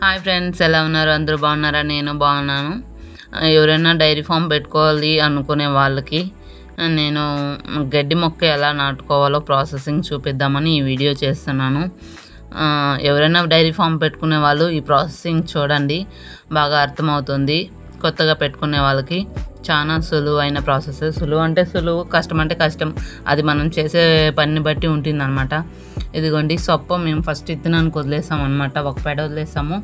Hi friends, ఎలా ఉన్నారు? అందరూ బాగున్నారా? నేను బాగున్నాను. ఎవరైనా డైరీ ఫామ్ పెట్టుకోవాలి అనుకునే వాళ్ళకి నేను గడ్డి మొక్క ఎలా నాటుకోవాలో ప్రాసెసింగ్ చూపిద్దామని ఈ వీడియో చేస్తున్నాను. ఎవరైనా డైరీ ఫామ్ పెట్టుకునే వాళ్ళు ఈ ప్రాసెసింగ్ చూడండి, బాగా అర్థమవుతుంది. కొత్తగా పెట్టుకునే వాళ్ళకి చాలా సులువైన ప్రాసెస్. సులువు అంటే సులువు, కష్టం అంటే కష్టం, అది మనం చేసే పనిని బట్టి ఉంటుంది అనమాట. ఇదిగోండి సొప్ప మేము ఫస్ట్ ఇత్తనానికి వదిలేసాము అనమాట, ఒక పెడ వదిలేసాము.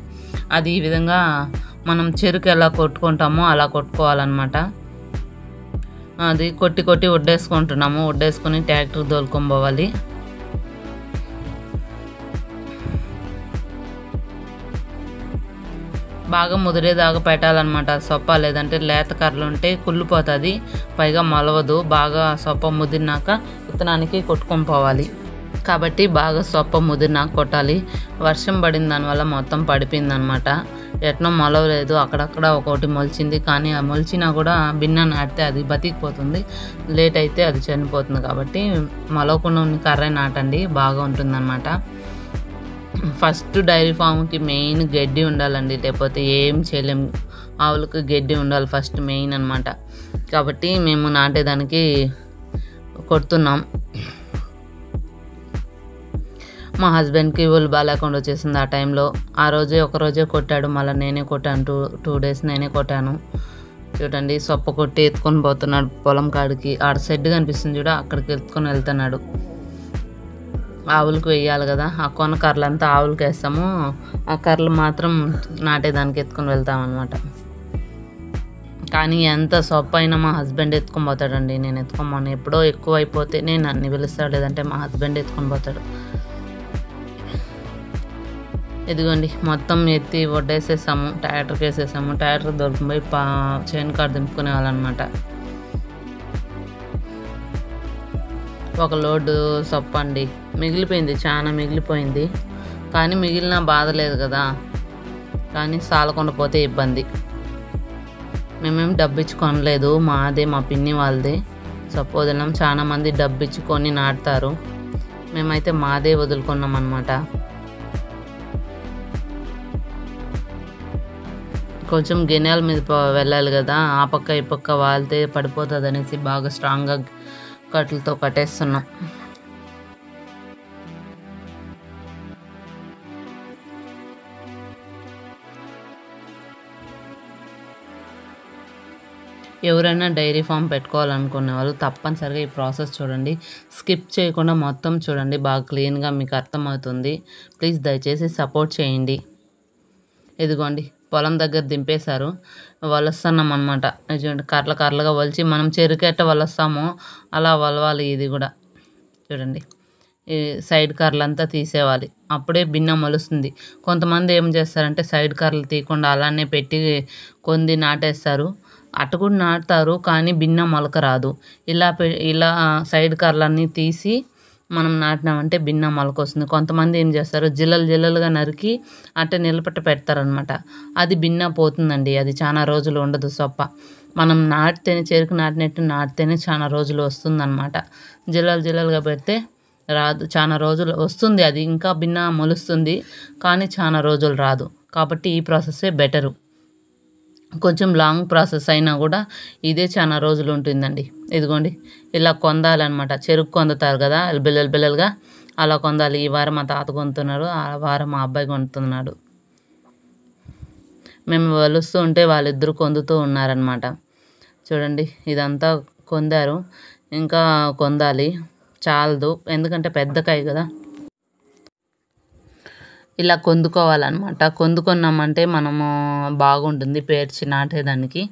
అది ఈ విధంగా మనం చెరుకు ఎలా కొట్టుకుంటామో అలా కొట్టుకోవాలన్నమాట. అది కొట్టి కొట్టి వడ్డేసుకుంటున్నాము. వడ్డేసుకొని ట్రాక్టర్ తోలుకొని పోవాలి. బాగా ముదిరేదాకా పెట్టాలన్నమాట సొప్ప, లేదంటే లేత కర్రలు ఉంటే కుళ్ళిపోతుంది, పైగా మొలవదు. బాగా సొప్ప ముదిరినాక విత్తనానికి కొట్టుకొని పోవాలి. కాబట్టి బాగా సొప్ప ముదిరినాక కొట్టాలి. వర్షం పడిన దానివల్ల మొత్తం పడిపోయిందనమాట. ఎట్నో మొలవలేదు, అక్కడక్కడ ఒకటి మొలిచింది. కానీ ఆ మొలిచినా కూడా బిన్న నాటితే అది బతికిపోతుంది, లేట్ అయితే అది చనిపోతుంది. కాబట్టి మొలవకుండా ఉన్న కర్ర నాటండి, బాగా ఉంటుందన్నమాట. ఫస్ట్ డైరీ ఫామ్కి మెయిన్ గడ్డి ఉండాలండి, లేకపోతే ఏం చేయలేం. ఆవులకు గడ్డి ఉండాలి ఫస్ట్ మెయిన్ అనమాట. కాబట్టి మేము నాటేదానికి కొడుతున్నాం. మా హస్బెండ్కి ఒళ్ళు బాగాలేకుండా వచ్చేసింది ఆ టైంలో. ఒకరోజే కొట్టాడు, మళ్ళీ నేనే కొట్టాను. టూ డేస్ నేనే కొట్టాను. చూడండి సొప్ప కొట్టి ఎత్తుకొని పోతున్నాడు పొలం కాడికి. ఆడ షెడ్ కనిపిస్తుంది చూడ, అక్కడికి ఎత్తుకొని వెళ్తున్నాడు. ఆవులకు వేయాలి కదా, ఆ కొన కర్రలంతా ఆవులకి వేస్తాము, ఆ కర్రలు మాత్రం నాటేదానికి ఎత్తుకొని వెళ్తామన్నమాట. కానీ ఎంత సొప్ప అయినా మా హస్బెండ్ ఎత్తుకొని పోతాడండి, నేను ఎత్తుకోమని. ఎప్పుడో ఎక్కువ అయిపోతే నేను అన్ని పిలుస్తాడు, లేదంటే మా హస్బెండ్ ఎత్తుకొని పోతాడు. ఇదిగోండి మొత్తం ఎత్తి వడ్డేసేసాము, ట్రాక్టర్కి వేసేసాము. ట్రాక్టర్ దొరికిపోయి చేను కాడ దింపుకునే వాళ్ళనమాట. ఒక లోడు సొప్ప అండి, మిగిలిపోయింది, చాలా మిగిలిపోయింది. కానీ మిగిలిన బాధ లేదు కదా, కానీ సాలకుండా పోతే ఇబ్బంది. మేమేం డబ్బు ఇచ్చి కొనలేదు, మాదే, మా పిన్ని వాళ్ళదే సొప్ప వదిలినాం. చాలా మంది డబ్బు ఇచ్చి కొని నాటుతారు, మేమైతే మాదే వదులుకున్నాం అన్నమాట. కొంచెం గిన్నెల మీద వెళ్ళాలి కదా, ఆ పక్క ఈ పక్క వాళ్తే పడిపోతుంది అనేసి బాగా స్ట్రాంగ్గా కట్లతో కట్టేస్తున్నాం. ఎవరైనా డైరీ ఫామ్ పెట్టుకోవాలనుకునే వాళ్ళు తప్పనిసరిగా ఈ ప్రాసెస్ చూడండి, స్కిప్ చేయకుండా మొత్తం చూడండి, బాగా క్లీన్గా మీకు అర్థమవుతుంది. ప్లీజ్ దయచేసి సపోర్ట్ చేయండి. ఇదిగోండి పొలం దగ్గర దింపేశారు, వలుస్తున్నాం అనమాట. చూడండి కర్రలుగా వలిచి మనం చెరుకెట్ట వలుస్తామో అలా వలవాలి. ఇది కూడా చూడండి, ఈ సైడ్ కర్రలంతా తీసేవాలి, అప్పుడే బిన్న మొలుస్తుంది. కొంతమంది ఏం చేస్తారంటే సైడ్ కర్రలు తీయకుండా అలానే పెట్టి కొంది నాటేస్తారు. అట్ట కూడా నాటుతారు, కానీ బిన్న మొలక రాదు. ఇలా సైడ్ కర్రలన్నీ తీసి మనం నాటినామంటే బిన్న మొలక వస్తుంది. కొంతమంది ఏం చేస్తారు, జిల్లలుగా నరికి అట్ట నిలబెట్ట పెడతారనమాట. అది బిన్న పోతుందండి, అది చాలా రోజులు ఉండదు సొప్ప. మనం నాటితేనే, చెరుకు నాటినట్టు నాటితేనే చాలా రోజులు వస్తుందన్నమాట. జిల్లలుగా పెడితే రాదు, చాలా రోజులు వస్తుంది. అది ఇంకా బిన్న మొలుస్తుంది, కానీ చాలా రోజులు రాదు. కాబట్టి ఈ ప్రాసెస్సే బెటరు. కొంచెం లాంగ్ ప్రాసెస్ అయినా కూడా ఇదే చాలా రోజులు ఉంటుందండి. ఇదిగోండి ఇలా కొందాలన్నమాట. చెరుకు కొందుతారు కదా బిల్లలుగా, అలా కొందాలి. ఈ వారం మా తాత కొంటున్నాడు, ఆ వారం మా అబ్బాయి కొంటున్నాడు. మేము వలుస్తూ ఉంటే వాళ్ళిద్దరూ కొందుతూ ఉన్నారనమాట. చూడండి ఇదంతా కొందారు, ఇంకా కొందాలి, చాలదు, ఎందుకంటే పెద్ద కాయ కదా. ఇలా కొందుకోవాలన్నమాట. కొందుకున్నామంటే మనము బాగుంటుంది పేర్చి నాటేదానికి.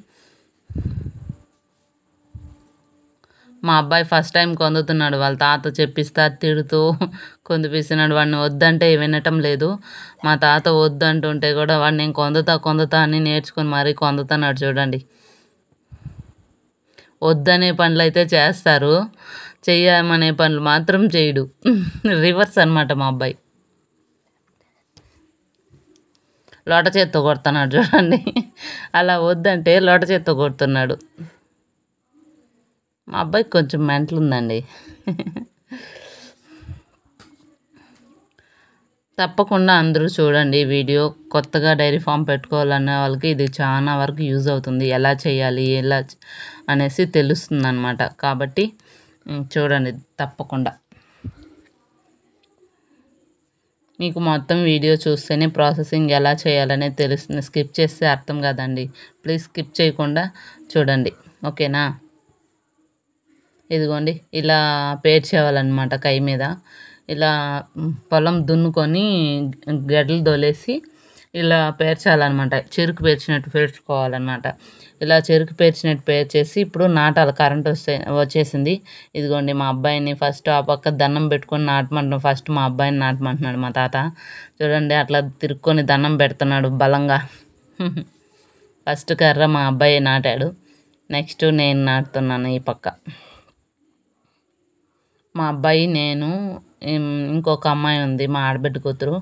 మా అబ్బాయి ఫస్ట్ టైం కొందుతున్నాడు, వాళ్ళ తాత చెప్పిస్తా తిడుతూ కొందిపిస్తున్నాడు. వాడిని వద్దంటే వినటం లేదు. మా తాత వద్దంటుంటే కూడా వాడిని నేను కొందుతా అని నేర్చుకుని మరీ కొందుతున్నాడు. చూడండి, వద్దనే పనులు అయితే చేస్తారు, చెయ్యమనే పనులు మాత్రం చేయడు. రివర్స్ అనమాట మా అబ్బాయి. లోట చేత్తో కొడుతున్నాడు చూడండి, అలా వద్దంటే లోట చేత్తో కొడుతున్నాడు. మా అబ్బాయికి కొంచెం మెంటల్ ఉందండి. తప్పకుండా అందరూ చూడండి ఈ వీడియో. కొత్తగా డైరీ ఫామ్ పెట్టుకోవాలనే వాళ్ళకి ఇది చాలా వరకు యూజ్ అవుతుంది. ఎలా చేయాలి, అనేసి తెలుస్తుందనమాట. కాబట్టి చూడండి తప్పకుండా. మీకు మొత్తం వీడియో చూస్తేనే ప్రాసెసింగ్ ఎలా చేయాలనేది తెలుస్తుంది. స్కిప్ చేస్తే అర్థం కాదండి. ప్లీజ్ స్కిప్ చేయకుండా చూడండి, ఓకేనా? ఇదిగోండి ఇలా పేర్చేయాలన్నమాట కై మీద. ఇలా పొలం దున్నుకొని గడ్డలు దొలేసి ఇలా పేర్చాలన్నమాట. చెరుకు పేర్చినట్టు పేర్చుకోవాలన్నమాట. ఇలా చెరుకు పేర్చినట్టు పేర్చేసి ఇప్పుడు నాటాలి. కరెంట్ వచ్చేసింది. ఇదిగోండి మా అబ్బాయిని ఫస్ట్ ఆ పక్క దండం పెట్టుకొని నాటమంటున్నాడు. ఫస్ట్ మా అబ్బాయిని నాటమంటున్నాడు మా తాత. చూడండి అట్లా తిరుక్కొని దండం పెడుతున్నాడు బలంగా. ఫస్ట్ కర్ర మా అబ్బాయి నాటాడు. నెక్స్ట్ నేను నాటుతున్నాను ఈ పక్క. మా అబ్బాయి, నేను, ఇంకొక అమ్మాయి ఉంది మా ఆడబిడ్డ కూతురు.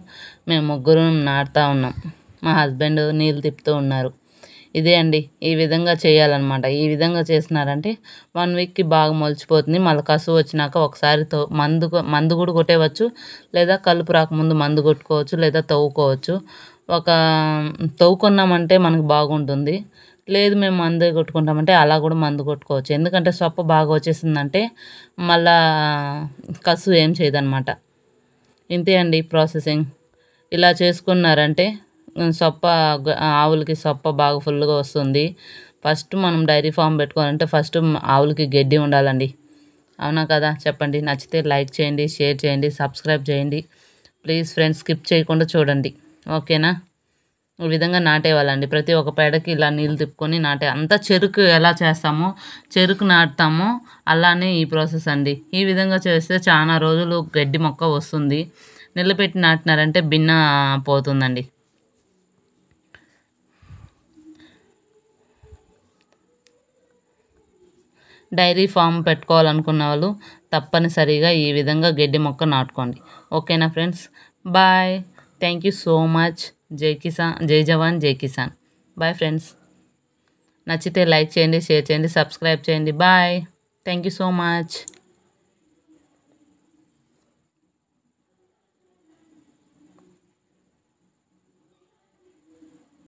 మేము ముగ్గురు నాటుతూ ఉన్నాం. మా హస్బెండ్ నీళ్ళు తిప్పుతూ ఉన్నారు. ఇదే అండి, ఈ విధంగా చేయాలన్నమాట. ఈ విధంగా చేసినారంటే 1 వీక్కి బాగా మొలిచిపోతుంది. మళ్ళీ కసువు వచ్చినాక ఒకసారి మందు కూడా కొట్టేయవచ్చు, లేదా కలుపు రాకముందు మందు కొట్టుకోవచ్చు, లేదా తవ్వుకోవచ్చు. తవ్వుకున్నామంటే మనకు బాగుంటుంది. లేదు మేము మందు కొట్టుకుంటామంటే అలా కూడా మందు కొట్టుకోవచ్చు. ఎందుకంటే సొప్ప బాగా వచ్చేసిందంటే మళ్ళా కసువు ఏం చేయదన్నమాట. ఇంతే అండి ప్రాసెసింగ్. ఇలా చేసుకున్నారంటే ఆవులకి సొప్ప బాగా ఫుల్గా వస్తుంది. ఫస్ట్ మనం డైరీ ఫామ్ పెట్టుకోవాలంటే ఫస్ట్ ఆవులకి గడ్డి ఉండాలండి. అవునా కదా? చెప్పండి. నచ్చితే లైక్ చేయండి, షేర్ చేయండి, సబ్స్క్రైబ్ చేయండి. ప్లీజ్ ఫ్రెండ్స్ స్కిప్ చేయకుండా చూడండి, ఓకేనా? ఈ విధంగా నాటేవాళ్ళండి. ప్రతి ఒక్క పేడకి ఇలా నీళ్ళు తిప్పుకొని అంతా చెరుకు ఎలా చేస్తామో, చెరుకు నాటుతామో అలానే ఈ ప్రాసెస్ అండి. ఈ విధంగా చేస్తే చాలా రోజులు గడ్డి మొక్క వస్తుంది. నిలబెట్టి నాటినారంటే భిన్న పోతుందండి. డైరీ ఫామ్ పెట్టుకోవాలనుకున్న వాళ్ళు తప్పనిసరిగా ఈ విధంగా గడ్డి మొక్క నాటుకోండి, ఓకేనా friends? Bye. Thank you so much. జై కిసాన్, జై జవాన్, జై కిసాన్. Bye friends. నచ్చితే లైక్ చేయండి, షేర్ చేయండి, సబ్స్క్రైబ్ చేయండి. Bye. Thank you so much.